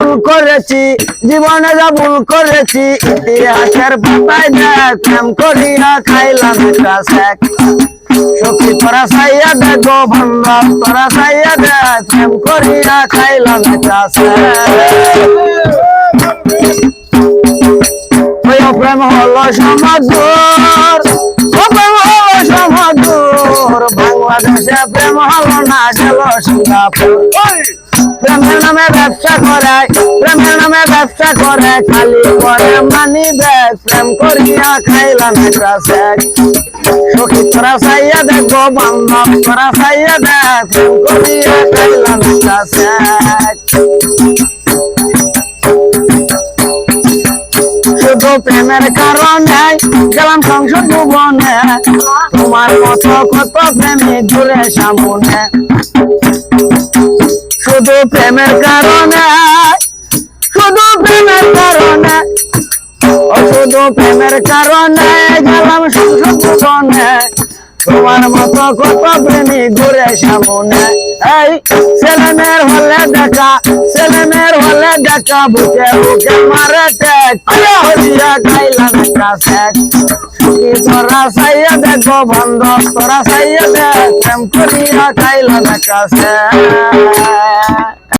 ভুল করেছি, জীবনে যা ভুল করেছি, ইতিহাসের পাতায় দেখ প্রেম করিয়া খাইলাম একটা স্যাক। সখী তোরা চাইয়া দেখ গো বান্ধব, তোরা চাইয়া দেখ প্রেম করিয়া খাইলাম একটা স্যাক। প্রেম হলো সমাদুর, প্রেম হলো সমাদুর, বাংলাদেশে প্রেম হলো না গেল সিঙ্গাপুর। প্রেমের নামে ব্যবসা করে, প্রেমের নামে ব্যবসা করে, খালি করে মানি ব্যাগ, প্রেম করিয়া খাইলাম একটা স্যাক। সখী তোরা চাইয়া দেখবো বান্ধব, তোরা চাইয়া দেখ প্রেম করিয়া খাইলাম একটা স্যাক। শুধু প্রেমের কারণে গেলাম সংসদ ভবনে, তোমার মতো কত প্রেমিক ঘুরে সামনে। শুধু প্রেমের কারণে, শুধু প্রেমের কারণে, শুধু প্রেমের কারণে গেলাম সংসদ ভবনে, তোমার মতো কত প্রেমিক ঘুরে সামনে। এই ছেলেমেয়ের হলে দেখা, ছেলেমেয়ের হলে দেখা, বুকে বুকে মারে টেক, হরিয়া খাইলাম একটা স্যাক। তোরা চাইয়া দেখো বান্ধব, তোরা চাইয়া দেখ প্রেম করিয়া খাইলাম একটা স্যাক।